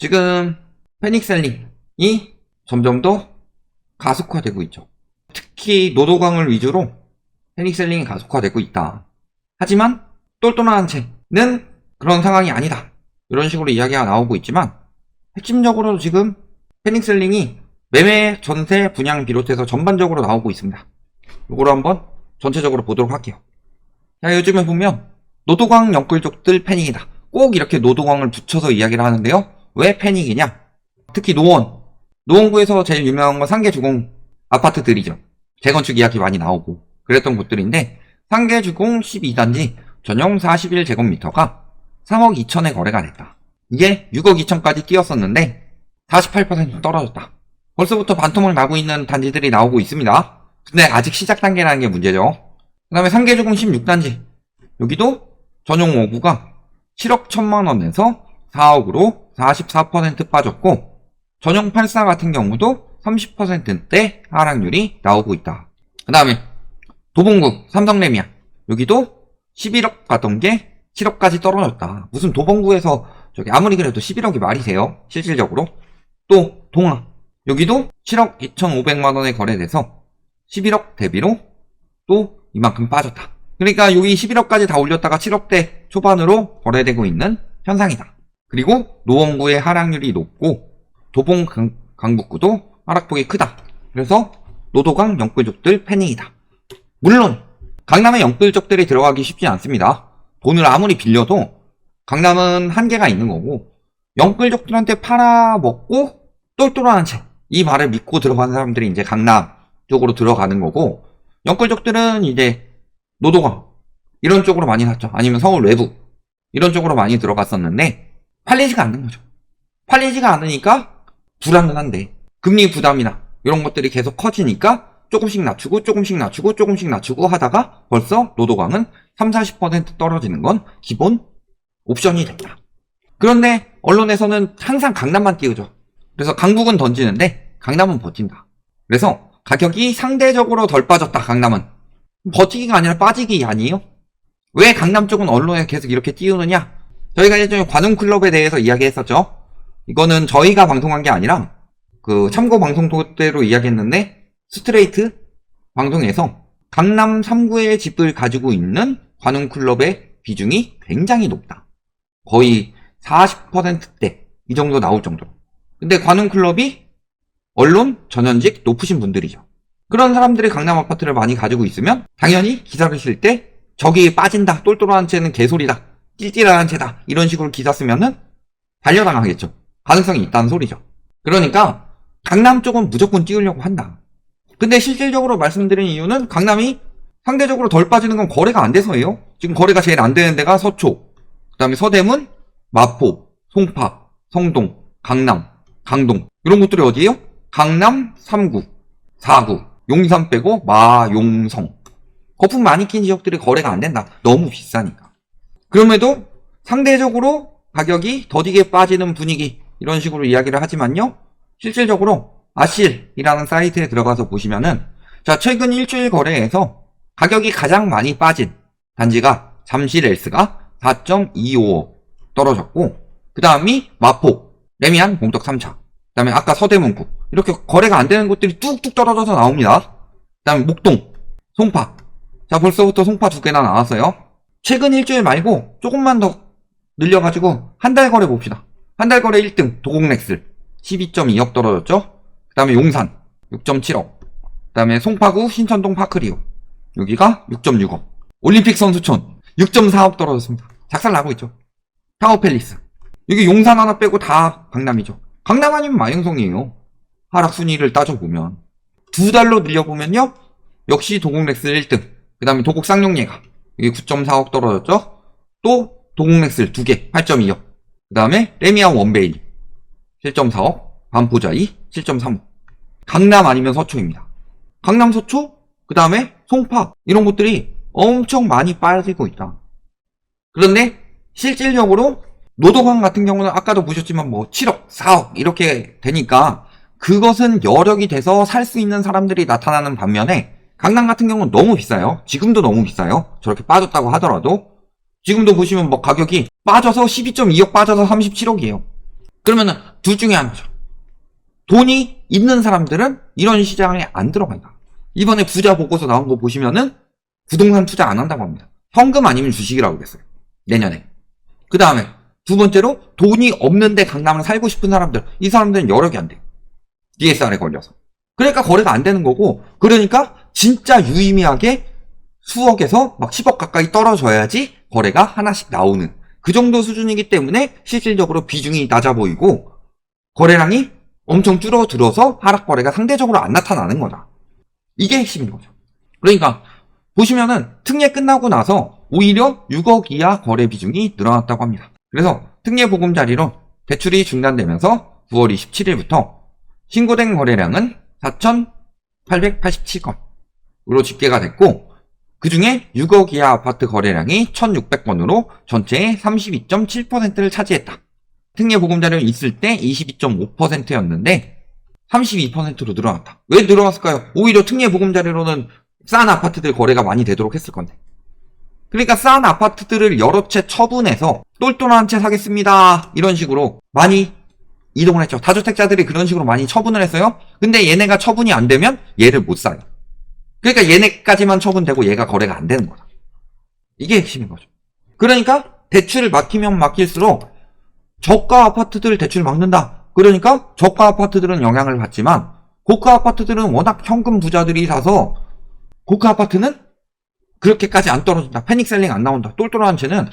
지금 패닉셀링이 점점 더 가속화되고 있죠. 특히 노도광을 위주로 패닉셀링이 가속화되고 있다. 하지만 똘똘한 채는 그런 상황이 아니다. 이런 식으로 이야기가 나오고 있지만 핵심적으로 지금 패닉셀링이 매매, 전세, 분양 비롯해서 전반적으로 나오고 있습니다. 이거를 한번 전체적으로 보도록 할게요. 자, 요즘에 보면 노도광 영끌족들 패닉이다. 꼭 이렇게 노도광을 붙여서 이야기를 하는데요. 왜 패닉이냐? 특히 노원구에서 제일 유명한 건 상계주공 아파트들이죠. 재건축 이야기 많이 나오고 그랬던 곳들인데 상계주공 12단지 전용 41제곱미터가 3억 2천에 거래가 됐다. 이게 6억 2천까지 뛰었었는데 48% 떨어졌다. 벌써부터 반토막 나고 있는 단지들이 나오고 있습니다. 근데 아직 시작 단계라는 게 문제죠. 그 다음에 상계주공 16단지 여기도 전용 5구가 7억 1천만 원에서 4억으로 44% 빠졌고 전용 84 같은 경우도 30%대 하락률이 나오고 있다. 그 다음에 도봉구 삼성레미안 여기도 11억 가던 게 7억까지 떨어졌다. 무슨 도봉구에서 저기 아무리 그래도 11억이 말이 돼요. 실질적으로. 또 동아 여기도 7억 2,500만 원에 거래돼서 11억 대비로 또 이만큼 빠졌다. 그러니까 여기 11억까지 다 올렸다가 7억대 초반으로 거래되고 있는 현상이다. 그리고 노원구의 하락률이 높고 도봉 강북구도 하락폭이 크다. 그래서 노도광 영끌족들 패닉이다. 물론 강남의 영끌족들이 들어가기 쉽지 않습니다. 돈을 아무리 빌려도 강남은 한계가 있는 거고 영끌족들한테 팔아먹고 똘똘한 채 이 말을 믿고 들어가는 사람들이 이제 강남 쪽으로 들어가는 거고 영끌족들은 이제 노도광 이런 쪽으로 많이 샀죠. 아니면 서울 외부 이런 쪽으로 많이 들어갔었는데 팔리지가 않는 거죠. 팔리지가 않으니까 불안은 한데 금리 부담이나 이런 것들이 계속 커지니까 조금씩 낮추고 하다가 벌써 노도광은 30-40% 떨어지는 건 기본 옵션이 됐다. 그런데 언론에서는 항상 강남만 띄우죠. 그래서 강북은 던지는데 강남은 버틴다. 그래서 가격이 상대적으로 덜 빠졌다. 강남은 버티기가 아니라 빠지기 아니에요? 왜 강남 쪽은 언론에 계속 이렇게 띄우느냐? 저희가 예전에 관훈클럽에 대해서 이야기했었죠. 이거는 저희가 방송한 게 아니라 그 참고 방송대로 이야기했는데 스트레이트 방송에서 강남 3구의 집을 가지고 있는 관훈클럽의 비중이 굉장히 높다. 거의 40%대 이 정도 나올 정도로. 근데 관훈클럽이 언론 전현직 높으신 분들이죠. 그런 사람들이 강남 아파트를 많이 가지고 있으면 당연히 기사를 쓸 때 저기 빠진다, 똘똘한 채는 개소리다, 띨띨한 채다 이런 식으로 기사 쓰면은 반려당하겠죠. 가능성이 있다는 소리죠. 그러니까 강남 쪽은 무조건 띄우려고 한다. 근데 실질적으로 말씀드린 이유는 강남이 상대적으로 덜 빠지는 건 거래가 안 돼서예요. 지금 거래가 제일 안 되는 데가 서초, 그 다음에 서대문, 마포, 송파, 성동, 강남, 강동 이런 곳들이 어디예요? 강남 3구, 4구, 용산 빼고 마용성 거품 많이 낀 지역들이 거래가 안 된다. 너무 비싸니까. 그럼에도 상대적으로 가격이 더디게 빠지는 분위기 이런 식으로 이야기를 하지만요. 실질적으로 아실이라는 사이트에 들어가서 보시면은 자 최근 일주일 거래에서 가격이 가장 많이 빠진 단지가 잠실 엘스가 4.25억 떨어졌고 그 다음이 마포, 레미안 공덕 3차 그 다음에 아까 서대문구 이렇게 거래가 안 되는 곳들이 뚝뚝 떨어져서 나옵니다. 그 다음에 목동, 송파 자 벌써부터 송파 2개나 나왔어요. 최근 일주일 말고 조금만 더 늘려가지고 한 달 거래 봅시다. 한 달 거래 1등 도곡렉슬 12.2억 떨어졌죠. 그 다음에 용산 6.7억 그 다음에 송파구 신천동 파크리오 여기가 6.6억 올림픽 선수촌 6.4억 떨어졌습니다. 작살나고 있죠. 타워팰리스 여기 용산 하나 빼고 다 강남이죠. 강남 아니면 마영성이에요. 하락 순위를 따져보면 2달로 늘려보면요 역시 도곡렉슬 1등 그 다음에 도곡 쌍용예가 여기 9.4억 떨어졌죠. 또 도곡렉슬 2개 8.2억 그 다음에 레미안 원베이 7.4억 반포자이 7.3억 강남 아니면 서초입니다. 강남 서초 그 다음에 송파 이런 곳들이 엄청 많이 빠지고 있다. 그런데 실질적으로 노도광 같은 경우는 아까도 보셨지만 뭐 7억 4억 이렇게 되니까 그것은 여력이 돼서 살 수 있는 사람들이 나타나는 반면에 강남 같은 경우는 너무 비싸요. 지금도 너무 비싸요. 저렇게 빠졌다고 하더라도 지금도 보시면 뭐 가격이 빠져서 12.2억 빠져서 37억이에요. 그러면은 둘 중에 하나죠. 돈이 있는 사람들은 이런 시장에 안 들어간다. 이번에 부자 보고서 나온 거 보시면은 부동산 투자 안 한다고 합니다. 현금 아니면 주식이라고 그랬어요. 내년에. 그 다음에 두 번째로 돈이 없는데 강남을 살고 싶은 사람들, 이 사람들은 여력이 안 돼요. DSR에 걸려서. 그러니까 거래가 안 되는 거고, 그러니까 진짜 유의미하게 수억에서 막 10억 가까이 떨어져야지 거래가 하나씩 나오는 그 정도 수준이기 때문에 실질적으로 비중이 낮아 보이고 거래량이 엄청 줄어들어서 하락 거래가 상대적으로 안 나타나는 거다. 이게 핵심인 거죠. 그러니까 보시면은 특례 끝나고 나서 오히려 6억 이하 거래 비중이 늘어났다고 합니다. 그래서 특례 보금자리론 대출이 중단되면서 9월 27일부터 신고된 거래량은 4,887건으로 집계가 됐고, 그 중에 6억 이하 아파트 거래량이 1,600건으로 전체의 32.7%를 차지했다. 특례 보금자료 있을 때 22.5%였는데 32%로 늘어났다. 왜 늘어났을까요? 오히려 특례 보금자료로는 싼 아파트들 거래가 많이 되도록 했을 건데. 그러니까 싼 아파트들을 여러 채 처분해서 똘똘한 채 사겠습니다. 이런 식으로 많이 이동을 했죠. 다주택자들이 그런 식으로 많이 처분을 했어요. 근데 얘네가 처분이 안 되면 얘를 못 사요. 그러니까 얘네까지만 처분되고 얘가 거래가 안 되는 거다. 이게 핵심인 거죠. 그러니까 대출을 막히면 막힐수록 저가 아파트들 대출 막는다. 그러니까 저가 아파트들은 영향을 받지만 고가 아파트들은 워낙 현금 부자들이 사서 고가 아파트는 그렇게까지 안 떨어진다. 패닉셀링 안 나온다. 똘똘한 채는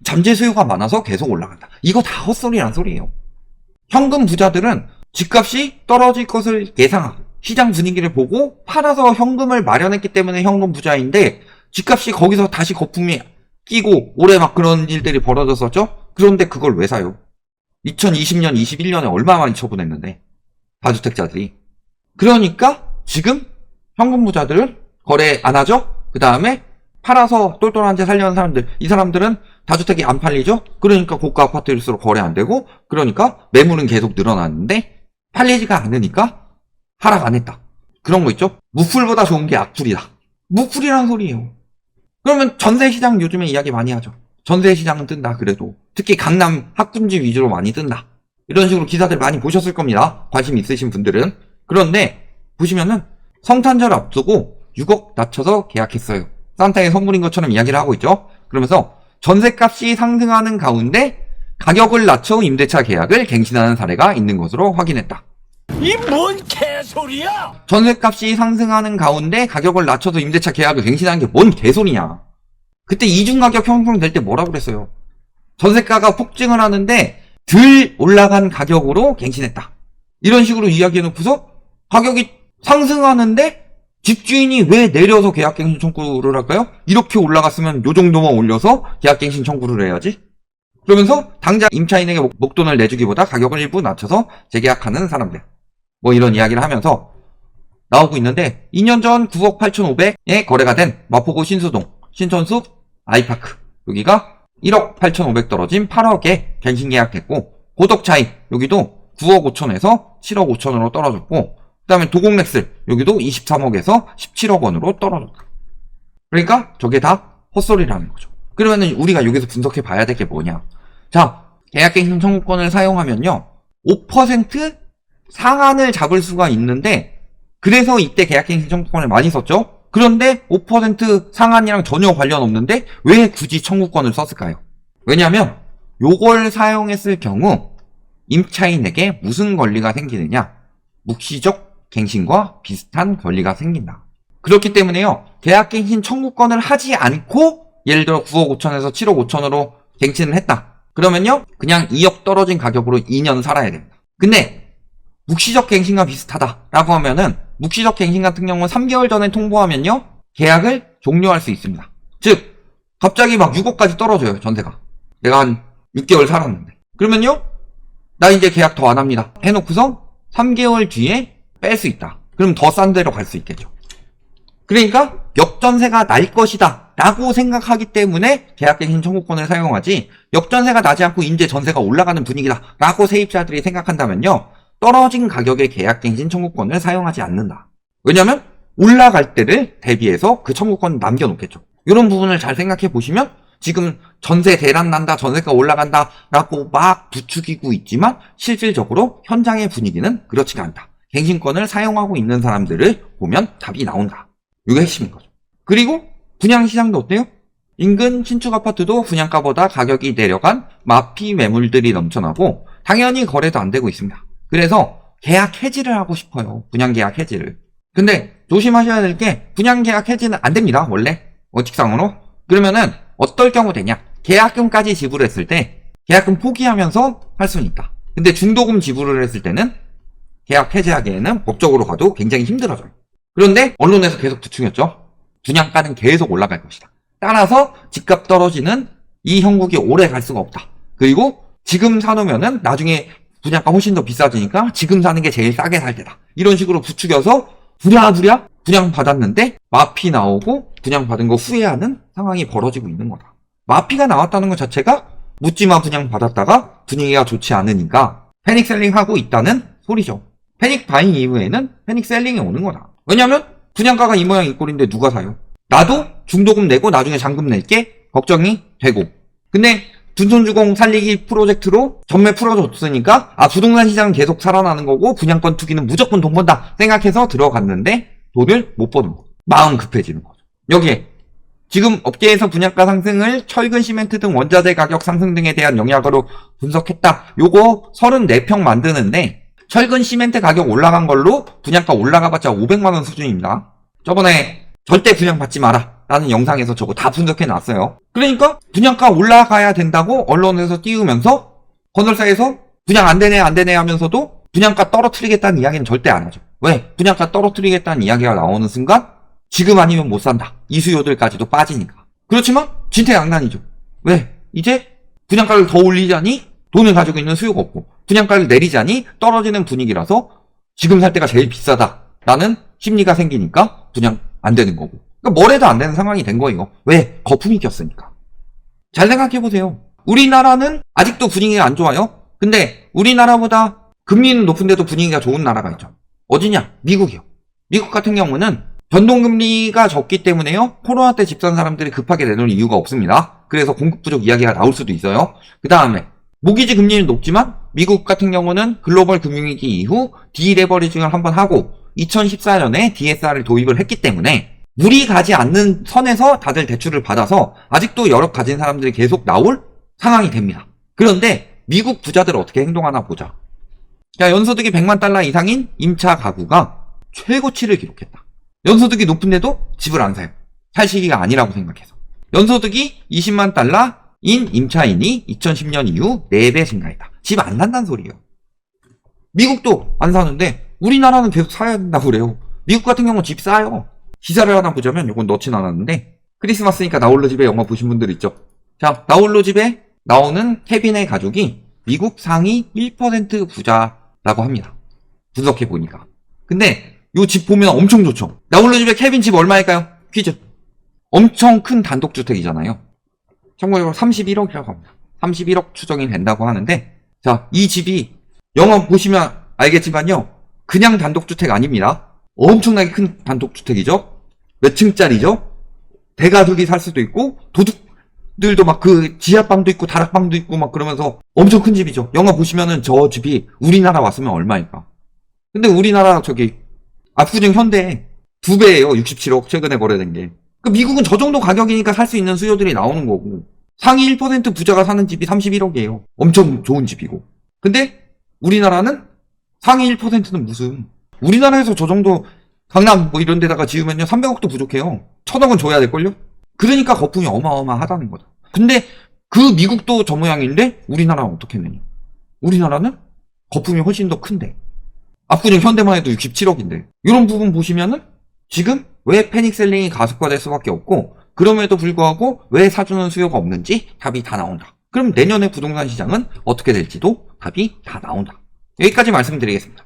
잠재 수요가 많아서 계속 올라간다. 이거 다 헛소리란 소리예요. 현금 부자들은 집값이 떨어질 것을 예상하고 시장 분위기를 보고 팔아서 현금을 마련했기 때문에 현금 부자인데 집값이 거기서 다시 거품이 끼고 올해 막 그런 일들이 벌어졌었죠? 그런데 그걸 왜 사요? 2020년, 21년에 얼마 많이 처분했는데 다주택자들이. 그러니까 지금 현금 부자들은 거래 안 하죠? 그 다음에 팔아서 똘똘한 채 살려는 사람들, 이 사람들은 다주택이 안 팔리죠? 그러니까 고가 아파트일수록 거래 안 되고, 그러니까 매물은 계속 늘어났는데 팔리지가 않으니까 하락 안 했다. 그런 거 있죠? 무풀보다 좋은 게 악풀이다. 무풀이란 소리예요. 그러면 전세시장 요즘에 이야기 많이 하죠. 전세시장은 뜬다 그래도. 특히 강남 학군지 위주로 많이 뜬다. 이런 식으로 기사들 많이 보셨을 겁니다. 관심 있으신 분들은. 그런데 보시면은 성탄절 앞두고 6억 낮춰서 계약했어요. 산타의 선물인 것처럼 이야기를 하고 있죠. 그러면서 전세값이 상승하는 가운데 가격을 낮춰 임대차 계약을 갱신하는 사례가 있는 것으로 확인했다. 이 뭔 개소리야! 전세값이 상승하는 가운데 가격을 낮춰서 임대차 계약을 갱신하는 게 뭔 개소리냐. 그때 이중가격 형성될 때 뭐라고 그랬어요? 전세가가 폭증을 하는데 덜 올라간 가격으로 갱신했다. 이런 식으로 이야기해놓고서 가격이 상승하는데 집주인이 왜 내려서 계약갱신 청구를 할까요? 이렇게 올라갔으면 요 정도만 올려서 계약갱신 청구를 해야지. 그러면서 당장 임차인에게 목돈을 내주기보다 가격을 일부 낮춰서 재계약하는 사람들. 뭐 이런 이야기를 하면서 나오고 있는데 2년 전 9억 8,500에 거래가 된 마포구 신수동, 신천숲, 아이파크. 여기가 1억 8,500 떨어진 8억에 갱신 계약됐고, 고덕 차이 여기도 9억 5천에서 7억 5천으로 떨어졌고, 그 다음에 도곡렉스 여기도 23억에서 17억 원으로 떨어졌다. 그러니까 저게 다 헛소리라는 거죠. 그러면은 우리가 여기서 분석해 봐야 될 게 뭐냐. 자, 계약갱신 청구권을 사용하면요 5% 상한을 잡을 수가 있는데, 그래서 이때 계약갱신 청구권을 많이 썼죠. 그런데 5% 상한이랑 전혀 관련 없는데 왜 굳이 청구권을 썼을까요? 왜냐하면 요걸 사용했을 경우 임차인에게 무슨 권리가 생기느냐? 묵시적 갱신과 비슷한 권리가 생긴다. 그렇기 때문에요, 계약갱신 청구권을 하지 않고 예를 들어 9억 5천에서 7억 5천으로 갱신을 했다. 그러면요 그냥 2억 떨어진 가격으로 2년 살아야 됩니다. 근데 묵시적 갱신과 비슷하다라고 하면은 묵시적 갱신 같은 경우는 3개월 전에 통보하면요 계약을 종료할 수 있습니다. 즉 갑자기 막 6억까지 떨어져요. 전세가. 내가 한 6개월 살았는데. 그러면요 나 이제 계약 더 안 합니다 해놓고서 3개월 뒤에 뺄 수 있다. 그럼 더 싼 데로 갈 수 있겠죠. 그러니까 역전세가 날 것이다 라고 생각하기 때문에 계약갱신 청구권을 사용하지, 역전세가 나지 않고 이제 전세가 올라가는 분위기다 라고 세입자들이 생각한다면요 떨어진 가격의 계약갱신 청구권을 사용하지 않는다. 왜냐면 올라갈 때를 대비해서 그 청구권을 남겨놓겠죠. 이런 부분을 잘 생각해 보시면 지금 전세 대란 난다, 전세가 올라간다 라고 막 부추기고 있지만 실질적으로 현장의 분위기는 그렇지가 않다. 갱신권을 사용하고 있는 사람들을 보면 답이 나온다. 이게 핵심인 거죠. 그리고 분양시장도 어때요? 인근 신축 아파트도 분양가보다 가격이 내려간 마피 매물들이 넘쳐나고 당연히 거래도 안 되고 있습니다. 그래서 계약 해지를 하고 싶어요. 분양계약 해지를. 근데 조심하셔야 될 게 분양계약 해지는 안 됩니다. 원래 원칙상으로. 그러면은 어떨 경우 되냐? 계약금까지 지불했을 때 계약금 포기하면서 할 수는 있다. 근데 중도금 지불을 했을 때는 계약 해지하기에는 법적으로 가도 굉장히 힘들어져요. 그런데 언론에서 계속 부추겼죠. 분양가는 계속 올라갈 것이다. 따라서 집값 떨어지는 이 형국이 오래 갈 수가 없다. 그리고 지금 사놓으면은 나중에 분양가 훨씬 더 비싸지니까 지금 사는 게 제일 싸게 살 때다. 이런 식으로 부추겨서 부랴부랴 분양 받았는데 마피 나오고 분양 받은 거 후회하는 상황이 벌어지고 있는 거다. 마피가 나왔다는 것 자체가 묻지마 분양 받았다가 분위기가 좋지 않으니까 패닉 셀링 하고 있다는 소리죠. 패닉 바잉 이후에는 패닉 셀링이 오는 거다. 왜냐면 분양가가 이 모양 이 꼴인데 누가 사요? 나도 중도금 내고 나중에 잔금 낼게 걱정이 되고. 근데 둔손주공 살리기 프로젝트로 전매 풀어줬으니까 부동산 시장은 계속 살아나는 거고 분양권 투기는 무조건 돈 번다 생각해서 들어갔는데 돈을 못 버는 거. 마음 급해지는 거죠. 여기에 지금 업계에서 분양가 상승을 철근 시멘트 등 원자재 가격 상승 등에 대한 영향으로 분석했다. 요거 34평 만드는데 철근 시멘트 가격 올라간 걸로 분양가 올라가봤자 500만원 수준입니다. 저번에 절대 분양 받지 마라 라는 영상에서 저거 다 분석해 놨어요. 그러니까 분양가 올라가야 된다고 언론에서 띄우면서 건설사에서 분양 안 되네 하면서도 분양가 떨어뜨리겠다는 이야기는 절대 안 하죠. 왜? 분양가 떨어뜨리겠다는 이야기가 나오는 순간 지금 아니면 못 산다. 이 수요들까지도 빠지니까. 그렇지만 진퇴양난이죠. 왜? 이제 분양가를 더 올리자니 돈을 가지고 있는 수요가 없고 분양가를 내리자니 떨어지는 분위기라서 지금 살 때가 제일 비싸다라는 심리가 생기니까 분양 안 되는 거고. 그러니까 뭘 해도 안 되는 상황이 된 거예요. 왜? 거품이 꼈으니까. 잘 생각해보세요. 우리나라는 아직도 분위기가 안 좋아요. 근데 우리나라보다 금리는 높은데도 분위기가 좋은 나라가 있죠. 어디냐? 미국이요. 미국 같은 경우는 변동금리가 적기 때문에요. 코로나 때 집 산 사람들이 급하게 내놓을 이유가 없습니다. 그래서 공급 부족 이야기가 나올 수도 있어요. 그 다음에 모기지 금리는 높지만 미국 같은 경우는 글로벌 금융위기 이후 디레버리징을 한번 하고 2014년에 DSR을 도입을 했기 때문에 물이 가지 않는 선에서 다들 대출을 받아서 아직도 여력 가진 사람들이 계속 나올 상황이 됩니다. 그런데 미국 부자들 어떻게 행동하나 보자. 자, 연소득이 100만 달러 이상인 임차 가구가 최고치를 기록했다. 연소득이 높은데도 집을 안 사요. 살 시기가 아니라고 생각해서. 연소득이 20만 달러인 임차인이 2010년 이후 4배 증가했다. 집 안 산다는 소리예요. 미국도 안 사는데 우리나라는 계속 사야 된다고 그래요. 미국 같은 경우는 집 싸요. 기사를 하나 보자면 이건 넣진 않았는데 크리스마스니까 나홀로 집에 영화 보신 분들 있죠. 자, 나홀로 집에 나오는 케빈의 가족이 미국 상위 1% 부자라고 합니다. 분석해보니까. 근데 요 집 보면 엄청 좋죠. 나홀로 집에 케빈 집 얼마일까요? 퀴즈. 엄청 큰 단독주택이잖아요. 참고로 31억이라고 합니다. 31억 추정이 된다고 하는데, 자, 이 집이 영화 보시면 알겠지만요. 그냥 단독주택 아닙니다. 엄청나게 큰 단독주택이죠. 몇 층짜리죠? 대가족이 살 수도 있고 도둑들도 막 그 지하방도 있고 다락방도 있고 막 그러면서 엄청 큰 집이죠. 영화 보시면은 저 집이 우리나라 왔으면 얼마일까? 근데 우리나라 저기 압구정 현대 2배예요. 67억 최근에 거래된 게. 그 미국은 저 정도 가격이니까 살 수 있는 수요들이 나오는 거고 상위 1% 부자가 사는 집이 31억이에요. 엄청 좋은 집이고. 근데 우리나라는 상위 1%는 무슨 우리나라에서 저 정도 강남 뭐 이런 데다가 지으면요 300억도 부족해요. 1000억은 줘야 될걸요? 그러니까 거품이 어마어마하다는 거죠. 근데 그 미국도 저 모양인데 우리나라는 어떻게 했느냐? 우리나라는 거품이 훨씬 더 큰데 압구정 현대만 해도 67억인데 이런 부분 보시면은 지금 왜 패닉셀링이 가속화될 수밖에 없고 그럼에도 불구하고 왜 사주는 수요가 없는지 답이 다 나온다. 그럼 내년에 부동산 시장은 어떻게 될지도 답이 다 나온다. 여기까지 말씀드리겠습니다.